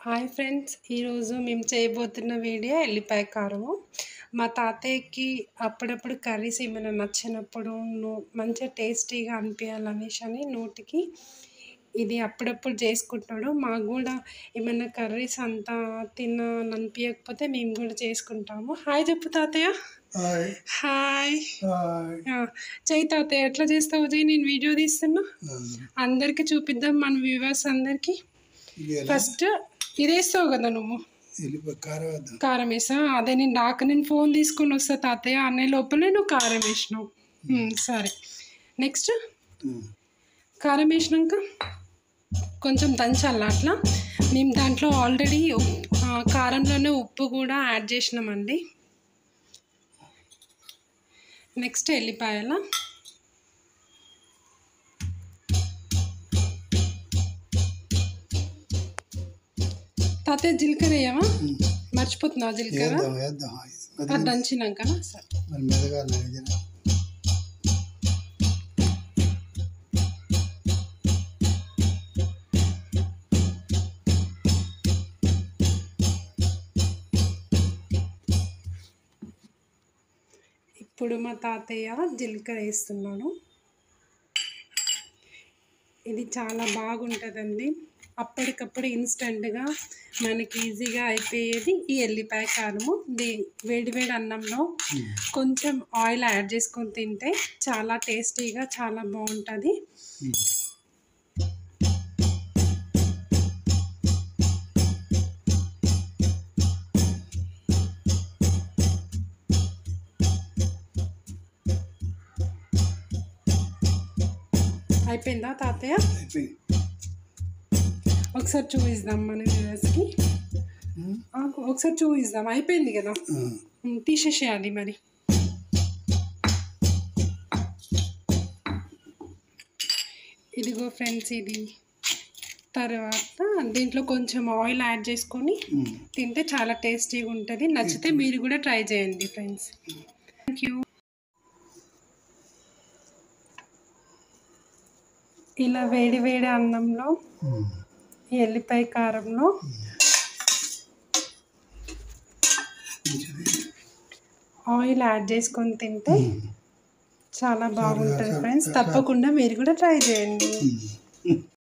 Hi friends, ఈరోజు మేము చేయబోతున్న వీడియో ఎల్లిపాయ కారము. మా తాతయ్యకి అప్పుడప్పుడు కర్రీస్ ఏమైనా నచ్చినప్పుడు మంచిగా టేస్టీగా అనిపించాలనేసి అని నోటికి ఇది అప్పుడప్పుడు చేసుకుంటాడు. మాకు కూడా ఏమైనా కర్రీస్ అంతా తినాలనిపించకపోతే మేము కూడా చేసుకుంటాము. హాయ్ చెప్పు తాతయ్య. హాయ్. చెయ్యి తాతయ్య, ఎట్లా చేస్తావు చెయ్యి. నేను వీడియో తీస్తున్నా, అందరికి చూపిద్దాం మన వ్యూవర్స్ అందరికి. ఫస్ట్ ఇది వేస్తావు కదా నువ్వు, కారం వేసా. అదే నేను ఫోన్ తీసుకొని వస్తా తాతయ్య, అనే లోపలే నువ్వు కారం వేసినావు. సరే, నెక్స్ట్ కారం వేసినాక కొంచెం దంచాలి అట్లా. మేము దాంట్లో ఆల్రెడీ కారంలోనే ఉప్పు కూడా యాడ్ చేసినామండి. నెక్స్ట్ ఎల్లిపాయల తాతయ్య జీలకర్ర వేయవా? మర్చిపోతున్నావు జీలకర్ర అది దంచినాక. ఇప్పుడు మా తాతయ్య జీలకర్ర వేస్తున్నాడు. ఇది చాలా బాగుంటుందండి, అప్పటికప్పుడు ఇన్స్టెంట్గా మనకి ఈజీగా అయిపోయేది ఈ ఎల్లిపాయ కారము. వేడి అన్నంలో కొంచెం ఆయిల్ యాడ్ చేసుకొని తింటే చాలా టేస్టీగా చాలా బాగుంటుంది. అయిపోయిందా తాతయ్య? ఒకసారి చూపిద్దాం మన వ్యూవర్స్కి, ఒకసారి చూపిద్దాం. అయిపోయింది కదా, తీసేసేయాలి మరి. ఇదిగో ఫ్రెండ్స్, ఇది తర్వాత దీంట్లో కొంచెం ఆయిల్ యాడ్ చేసుకొని తింటే చాలా టేస్టీగా ఉంటుంది. నచ్చితే మీరు కూడా ట్రై చేయండి ఫ్రెండ్స్. Thank you. ఇలా వేడి అన్నంలో ఎల్లిపాయ కారంలో ఆయిల్ యాడ్ చేసుకొని తింటే చాలా బాగుంటుంది ఫ్రెండ్స్. తప్పకుండా మీరు కూడా ట్రై చేయండి.